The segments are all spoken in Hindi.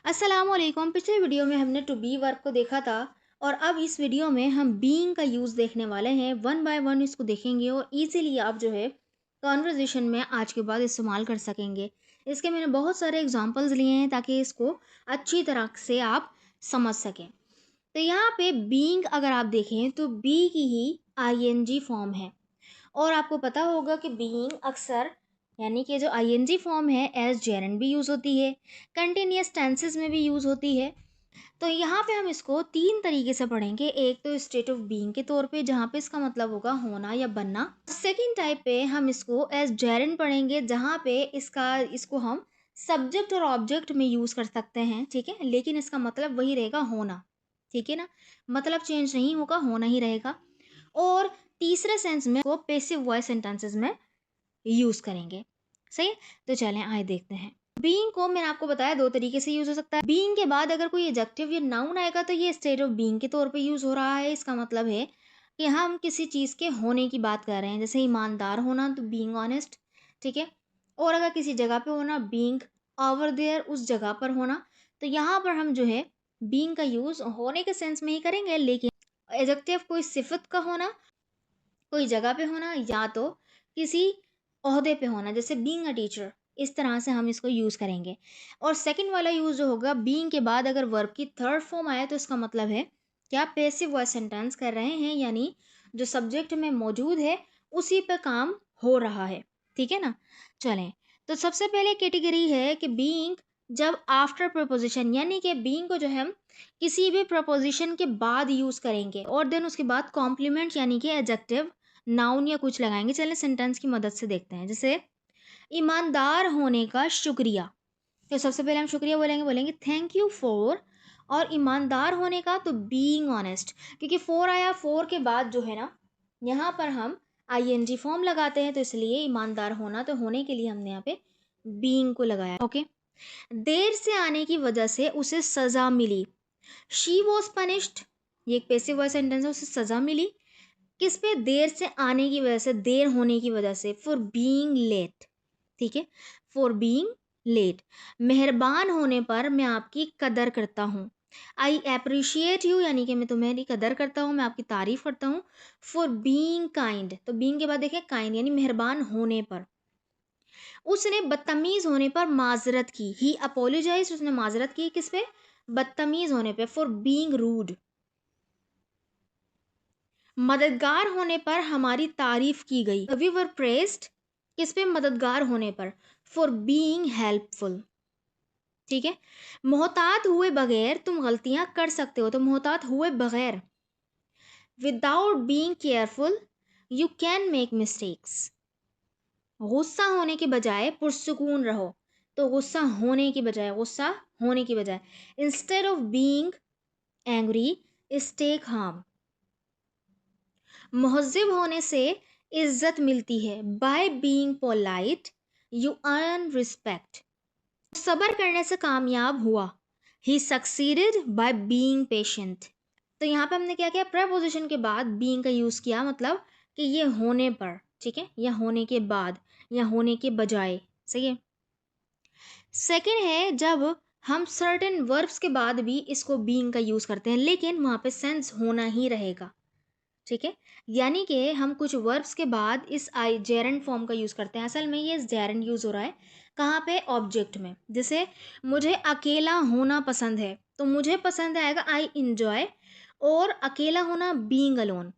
अस्सलामुअलैकुम। पिछले वीडियो में हमने टू बी वर्ब को देखा था और अब इस वीडियो में हम बीइंग का यूज़ देखने वाले हैं। वन बाय वन इसको देखेंगे और इजीली आप जो है कॉन्वर्जेशन में आज के बाद इस्तेमाल कर सकेंगे। इसके मैंने बहुत सारे एग्जांपल्स लिए हैं ताकि इसको अच्छी तरह से आप समझ सकें। तो यहाँ पे बीइंग अगर आप देखें तो बी की ही आईएनजी फॉर्म है और आपको पता होगा कि बीइंग अक्सर यानी कि जो आईएनजी फॉर्म है एज जेरंड भी यूज़ होती है, कंटिन्यूअस टेंसेस में भी यूज़ होती है। तो यहाँ पे हम इसको तीन तरीके से पढ़ेंगे। एक तो स्टेट ऑफ बीइंग के तौर पे जहाँ पे इसका मतलब होगा होना या बनना। सेकंड टाइप पे हम इसको एज जेरंड पढ़ेंगे जहाँ पे इसको हम सब्जेक्ट और ऑब्जेक्ट में यूज़ कर सकते हैं, ठीक है, लेकिन इसका मतलब वही रहेगा होना, ठीक है ना, मतलब चेंज नहीं होगा, होना ही रहेगा। और तीसरे सेंस में वो पैसिव वॉइस सेंटेंसेस में यूज करेंगे। सही है? तो चलें आए देखते हैं। बीइंग को मैंने आपको बताया दो तरीके से यूज हो सकता है। बीइंग के बाद अगर कोई एडजेक्टिव या नाउन आएगा तो ये स्टेट ऑफ बीइंग के तौर पे यूज हो रहा है। इसका मतलब है कि हम किसी चीज के होने की बात कर रहे हैं, जैसे ईमानदार होना तो बीइंग ऑनेस्ट, ठीक है। और अगर किसी जगह पे होना बीइंग ओवर देयर, उस जगह पर होना। तो यहाँ पर हम जो है बीइंग का यूज होने के सेंस में ही करेंगे, लेकिन एडजेक्टिव कोई सिफत का होना, कोई जगह पे होना, या तो किसी ओहदे पे होना, जैसे बीइंग अ टीचर, इस तरह से हम इसको यूज़ करेंगे। और सेकंड वाला यूज़ जो होगा बीइंग के बाद अगर वर्ब की थर्ड फॉर्म आए तो इसका मतलब है कि आप पैसिव वॉइस सेंटेंस कर रहे हैं, यानी जो सब्जेक्ट में मौजूद है उसी पे काम हो रहा है, ठीक है ना। चलें, तो सबसे पहले कैटेगरी है कि बीइंग जब आफ्टर प्रपोजिशन, यानी कि बीइंग को जो है हम किसी भी प्रपोजिशन के बाद यूज़ करेंगे और देन उसके बाद कॉम्प्लीमेंट यानी कि एडजेक्टिव नाउन या कुछ लगाएंगे। चलिए सेंटेंस की मदद से देखते हैं। जैसे ईमानदार होने का शुक्रिया, तो सबसे पहले हम शुक्रिया बोलेंगे, थैंक यू फॉर। और ईमानदार होने का तो बीइंग ऑनेस्ट, क्योंकि फोर आया, फोर के बाद जो है ना यहाँ पर हम आईएनजी फॉर्म लगाते हैं, तो इसलिए ईमानदार होना, तो होने के लिए हमने यहाँ पे बीइंग को लगाया। ओके, देर से आने की वजह से उसे सजा मिली। शी वॉज पनिश्ड, ये एक पैसिव वॉइस सेंटेंस है, उसे सजा मिली किस पे, देर से आने की वजह से, देर होने की वजह से, फॉर बीइंग लेट, ठीक है, फॉर बीइंग लेट। मेहरबान होने पर मैं आपकी कदर करता हूँ। आई अप्रिशिएट यू, यानी कि मैं तुम्हारी कदर करता हूँ, मैं आपकी तारीफ करता हूँ। फॉर बीइंग काइंड, तो बीइंग के बाद देखें काइंड यानी मेहरबान होने पर। उसने बदतमीज होने पर माजरत की, ही अपोलोजाइज, उसने माजरत की किस पे, बदतमीज होने पे, फॉर बीइंग रूड। मददगार होने पर हमारी तारीफ की गई, वी वर प्रेस्ड किस पे, मददगार होने पर, फॉर बीइंग हेल्पफुल, ठीक है। मोहतात हुए बगैर तुम गलतियां कर सकते हो, तो मोहतात हुए बगैर, without being careful you can make mistakes. गुस्सा होने के बजाय पुरसुकून रहो, तो गुस्सा होने की बजाय, गुस्सा होने की बजाय, instead of being angry stay calm। मुहज़्ज़िब होने से इज्जत मिलती है, by being polite you earn respect. सब्र करने से कामयाब हुआ, ही सक्सीडेड बाय बीइंग पेशेंट। तो यहाँ पे हमने क्या किया, प्रपोजिशन के बाद बीइंग का यूज़ किया, मतलब कि ये होने पर, ठीक है, या होने के बाद, या होने के बजाय, सही है। सेकंड है जब हम सर्टेन वर्ब्स के बाद भी इसको बीइंग का यूज़ करते हैं, लेकिन वहाँ पे सेंस होना ही रहेगा, ठीक है। यानी कि हम कुछ वर्ब्स के बाद इस आई जेरंड फॉर्म का यूज़ करते हैं। असल में ये जेरंड यूज़ हो रहा है कहाँ पे, ऑब्जेक्ट में। जैसे मुझे अकेला होना पसंद है, तो मुझे पसंद आएगा आई इंजॉय, और अकेला होना being alone,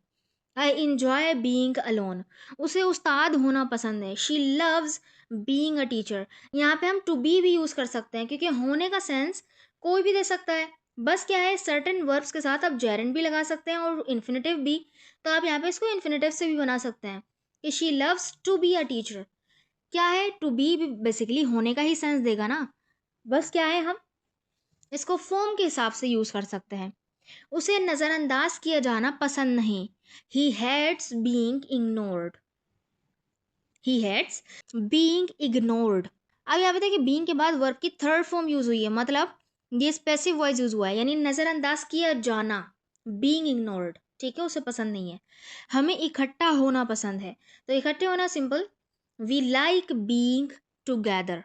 I enjoy being alone. उसे उस्ताद होना पसंद है, she loves being a teacher. यहाँ पे हम टू बी भी यूज़ कर सकते हैं, क्योंकि होने का सेंस कोई भी दे सकता है। बस क्या है, सर्टेन वर्ब्स के साथ आप जेरंड भी लगा सकते हैं और इन्फिनेटिव भी। तो आप यहाँ पे इसको इन्फिनेटिव से भी बना सकते हैं कि she loves to be a teacher. क्या है, टू बी भी बेसिकली होने का ही सेंस देगा ना। बस क्या है, हम इसको फॉर्म के हिसाब से यूज़ कर सकते हैं। उसे नज़रअंदाज किया जाना पसंद नहीं, he hates being ignored, he hates being ignored. अब यहाँ पे देखिए बीइंग के बाद वर्ब की थर्ड फॉर्म यूज हुई है, मतलब ये पैसिव वॉइस यूज हुआ है, यानी नज़रअंदाज किया जाना, बीइंग इग्नोर्ड, ठीक है, उसे पसंद नहीं है। हमें इकट्ठा होना पसंद है, तो इकट्ठे होना simple, we like being together.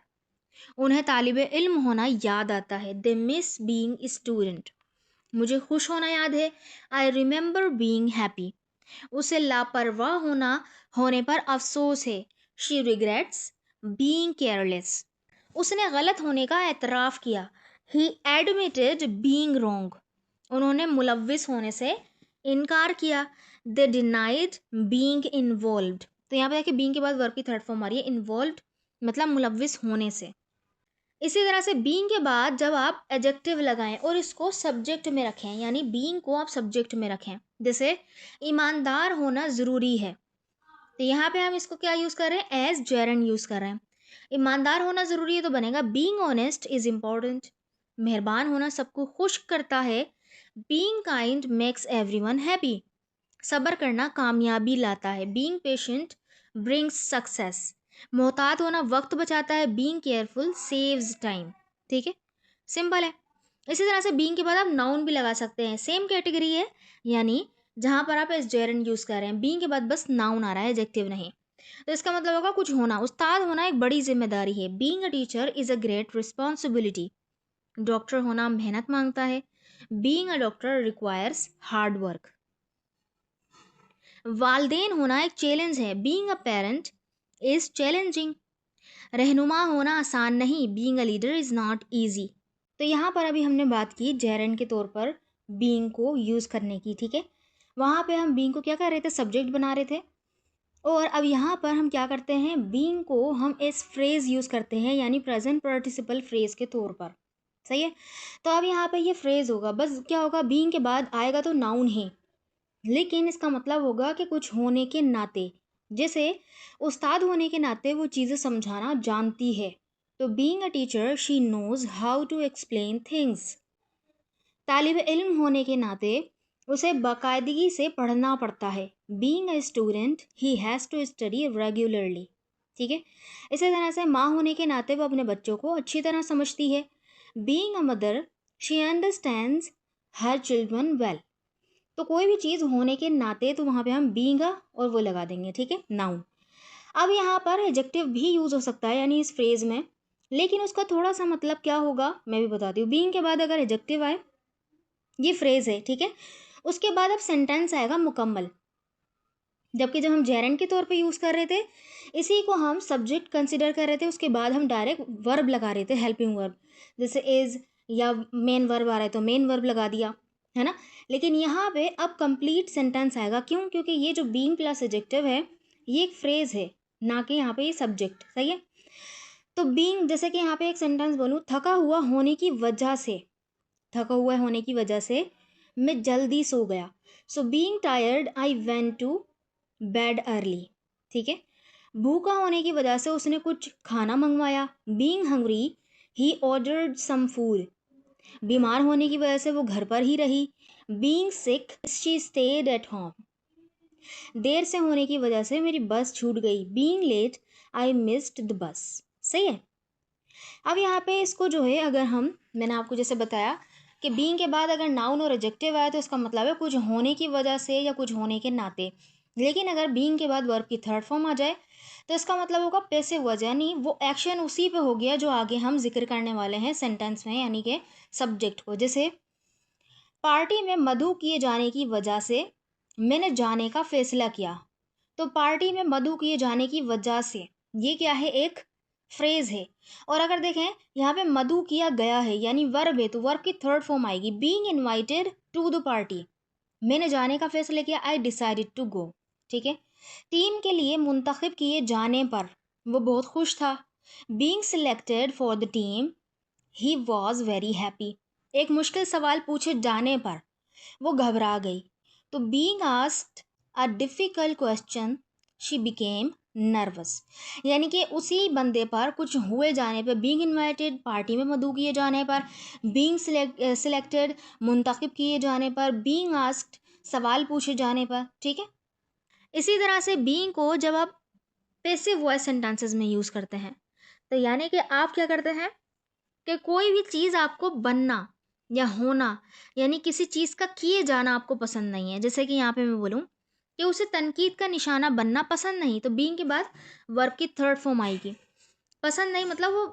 उन्हें तालिबे इल्म होना याद आता है। They miss being student. मुझे खुश होना याद है। I remember being happy. उसे लापरवाह होने पर अफसोस है। She regrets being careless. उसने गलत होने का एतराफ़ किया। He admitted being wrong. उन्होंने मुलव्विस होने से इनकार किया। They denied being involved. तो यहाँ पे देखिए बीइंग के बाद वर्ब की थर्ड फॉर्म आ रही है इन्वॉल्व्ड, मतलब मुलव्विस होने से। इसी तरह से बीइंग के बाद जब आप एडजेक्टिव लगाएं और इसको सब्जेक्ट में रखें, यानी बीइंग को आप सब्जेक्ट में रखें, जैसे ईमानदार होना ज़रूरी है, तो यहाँ पे हम इसको क्या यूज़ कर रहे हैं, एज जेरंड यूज़ कर रहे हैं। ईमानदार होना ज़रूरी है तो बनेगा बीइंग ऑनेस्ट इज़ इम्पॉर्टेंट। मेहरबान होना सबको खुश करता है। Being kind makes everyone happy. सब्र करना कामयाबी लाता है। Being patient brings success. मोहतात होना वक्त बचाता है। Being careful saves time. ठीक है, सिंपल है। इसी तरह से बीइंग के बाद आप नाउन भी लगा सकते हैं, सेम कैटेगरी है, यानी जहाँ पर आप एस जेरंड यूज़ कर रहे हैं, बीइंग के बाद बस नाउन आ रहा है, एडजेक्टिव नहीं। तो इसका मतलब होगा कुछ होना। उस्ताद होना एक बड़ी जिम्मेदारी है। Being a teacher is a great responsibility. Doctor होना मेहनत मांगता है। Being a doctor requires hard work. वालदेन होना एक चैलेंज है। Being a parent is challenging. रहनुमा होना आसान नहीं। Being a leader is not easy. तो यहाँ पर अभी हमने बात की जेरंड के तौर पर बीइंग को यूज़ करने की, ठीक है। वहाँ पे हम बीइंग को क्या कर रहे थे, सब्जेक्ट बना रहे थे। और अब यहाँ पर हम क्या करते हैं, बीइंग को हम एस फ्रेज यूज़ करते हैं, यानी प्रेजेंट पार्टिसिपल फ्रेज के तौर पर। सही है। तो अब यहाँ पे ये फ्रेज होगा, बस क्या होगा, बीइंग के बाद आएगा तो नाउन है, लेकिन इसका मतलब होगा कि कुछ होने के नाते, जैसे उस्ताद होने के नाते वो चीज़ें समझाना जानती है। तो being a teacher she knows how to explain things. तालिब इल्म होने के नाते उसे बाकायदगी से पढ़ना पड़ता है। Being a student he has to study regularly. ठीक है। इसी तरह से माँ होने के नाते वो अपने बच्चों को अच्छी तरह समझती है। Being a mother she understands her children well. तो कोई भी चीज़ होने के नाते तो वहाँ पे हम बीइंग और वो लगा देंगे, ठीक है, नाउन। अब यहाँ पर एडजेक्टिव भी यूज़ हो सकता है, यानी इस फ्रेज में, लेकिन उसका थोड़ा सा मतलब क्या होगा मैं भी बताती हूँ। बीइंग के बाद अगर एडजेक्टिव आए, ये फ्रेज है, ठीक है, उसके बाद अब सेंटेंस आएगा मुकम्मल। जबकि जब हम जेरंड के तौर पे यूज़ कर रहे थे, इसी को हम सब्जेक्ट कंसिडर कर रहे थे, उसके बाद हम डायरेक्ट वर्ब लगा रहे थे, हेल्पिंग वर्ब, जैसे इज या मेन वर्ब आ रहा है तो मेन वर्ब लगा दिया, है ना। लेकिन यहाँ पे अब कंप्लीट सेंटेंस आएगा, क्यों, क्योंकि ये जो बीइंग प्लस एडजेक्टिव है ये एक फ्रेज है, ना कि यहाँ पे ये सब्जेक्ट। सही है। तो बीइंग, जैसे कि यहाँ पे एक सेंटेंस बोलूँ, थका हुआ होने की वजह से, थका हुआ होने की वजह से मैं जल्दी सो गया। So being tired I went to bed early. ठीक है। भूखा होने की वजह से उसने कुछ खाना मंगवाया। Being hungry he ordered some food. बीमार होने की वजह से वो घर पर ही रही। Being sick she stayed at home. देर से होने की वजह से मेरी बस छूट गई। Being late I missed the bus. सही है। अब यहाँ पे इसको जो है, अगर मैंने आपको जैसे बताया कि बीइंग के बाद अगर नाउन और एडजेक्टिव आए तो इसका मतलब है कुछ होने की वजह से या कुछ होने के नाते। लेकिन अगर बीइंग के बाद वर्ब की थर्ड फॉर्म आ जाए तो इसका मतलब होगा पैसिव वजह, यानी वो एक्शन उसी पे हो गया जो आगे हम जिक्र करने वाले हैं सेंटेंस में, यानी कि सब्जेक्ट को। जैसे पार्टी में मधु किए जाने की वजह से मैंने जाने का फैसला किया। तो पार्टी में मधु किए जाने की वजह से, ये क्या है, एक फ्रेज है। और अगर देखें यहाँ पे मधु किया गया है, यानी वर्ब है, तो वर्ब की थर्ड फॉर्म आएगी being invited to the party. मैंने जाने का फैसला किया, आई डिसाइडेड टू गो। ठीक है। टीम के लिए मुंतखब किए जाने पर वो बहुत खुश था। Being selected for the team he was very happy. एक मुश्किल सवाल पूछे जाने पर वो घबरा गई। तो being asked a difficult question she became nervous. यानी कि उसी बंदे पर कुछ हुए जाने पर, बीइंग इनवाइटेड पार्टी में मदऊ किए जाने पर, बीइंग सिलेक्टेड मुंतखब किए जाने पर, बीइंग आस्क्ड सवाल पूछे जाने पर। ठीक है। इसी तरह से बीइंग को जब आप पैसिव वॉइस सेंटेंसेस में यूज़ करते हैं, तो यानी कि आप क्या करते हैं कि कोई भी चीज़ आपको बनना या होना, यानी किसी चीज़ का किए जाना आपको पसंद नहीं है। जैसे कि यहाँ पे मैं बोलूँ कि उसे तनकीद का निशाना बनना पसंद नहीं, तो बीइंग के बाद वर्ब की थर्ड फॉर्म आएगी। पसंद नहीं मतलब वो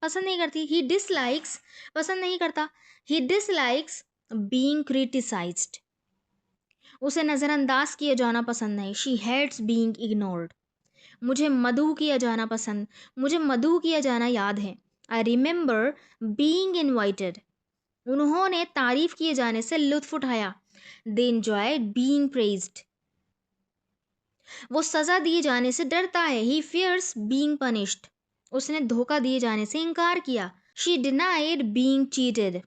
पसंद नहीं करती। ही डिसलाइक्स, पसंद नहीं करता। ही डिसलाइक्स बीइंग क्रिटिसाइज्ड, उसे नज़रअंदाज किया जाना पसंद नहीं। शी हेट्स बीइंग इग्नोर्ड, मुझे मधु किया जाना याद है। आई रिमेंबर बीइंग इनवाइटेड, उन्होंने तारीफ किए जाने से लुत्फ उठाया। दे एंजॉयड बीइंग प्रेज्ड, वो सजा दिए जाने से डरता है। ही फियर्स बीइंग पनिश्ड, उसने धोखा दिए जाने से इनकार किया। शी डिनाइड बीइंग चीटेड,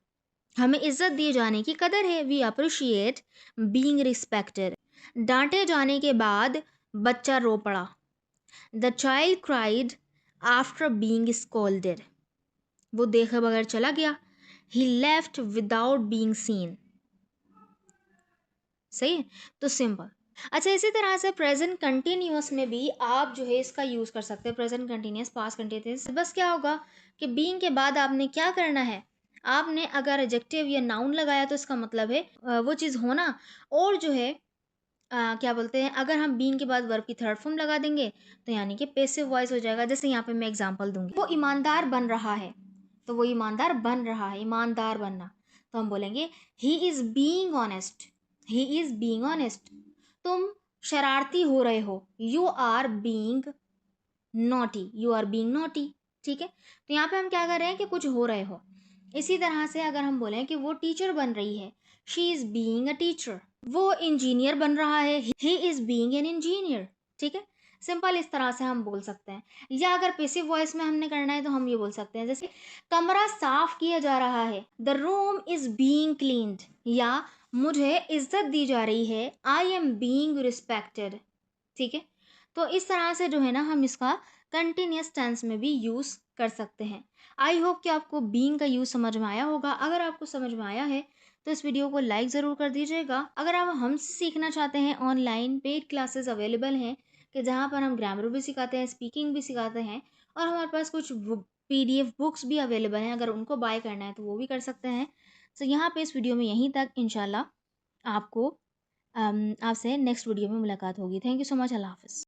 हमें इज्जत दिए जाने की कदर है। वी अप्रिशिएट बीइंग रिस्पेक्टेड, डांटे जाने के बाद बच्चा रो पड़ा। The child cried after being scolded, वो देखे बगैर चला गया। ही लेफ्ट विदाउट बीइंग सीन, सही है, तो सिंपल। अच्छा, इसी तरह से प्रेजेंट कंटिन्यूअस में भी आप जो है इसका यूज़ कर सकते हैं। प्रेजेंट कंटिन्यूअस, पास्ट कंटिन्यूअस, बस क्या होगा कि बीइंग के बाद आपने क्या करना है, आपने अगर एडजेक्टिव या नाउन लगाया तो इसका मतलब है वो चीज़ होना। और जो है क्या बोलते हैं, अगर हम बीइंग के बाद वर्ब की थर्ड फॉर्म लगा देंगे तो यानी कि पैसिव वॉइस हो जाएगा। जैसे यहाँ पे मैं एग्जांपल दूंगी, वो ईमानदार बन रहा है, तो वो ईमानदार बन रहा है, ईमानदार बनना, तो हम बोलेंगे he is being honest, he is being honest. तुम शरारती हो रहे हो, you are being naughty, you are being naughty. ठीक है, तो यहाँ पे हम क्या कर रहे हैं कि कुछ हो रहे हो। इसी तरह से अगर हम बोलें कि वो टीचर बन रही है, she is being a teacher, वो इंजीनियर बन रहा है, ही इज़ बीइंग एन इंजीनियर। ठीक है, सिंपल इस तरह से हम बोल सकते हैं। या अगर पैसिव वॉइस में हमने करना है तो हम ये बोल सकते हैं, जैसे कमरा साफ किया जा रहा है, the room is being cleaned, या मुझे इज्जत दी जा रही है, आई एम बीइंग रिस्पेक्टेड। ठीक है, तो इस तरह से जो है ना हम इसका कंटिन्यूस टेंस में भी यूज़ कर सकते हैं। आई होप कि आपको बीइंग का यूज़ समझ में आया होगा। अगर आपको समझ में आया है तो इस वीडियो को लाइक ज़रूर कर दीजिएगा। अगर आप हमसे सीखना चाहते हैं, ऑनलाइन पेड क्लासेस अवेलेबल हैं कि जहाँ पर हम ग्रामर भी सिखाते हैं, स्पीकिंग भी सिखाते हैं, और हमारे पास कुछ PDF बुक्स भी अवेलेबल हैं। अगर उनको बाय करना है तो वो भी कर सकते हैं। तो यहाँ पे इस वीडियो में यहीं तक। इंशाल्लाह आपको आपसे नेक्स्ट वीडियो में मुलाकात होगी। Thank you so much. Allah हाफ़िज़।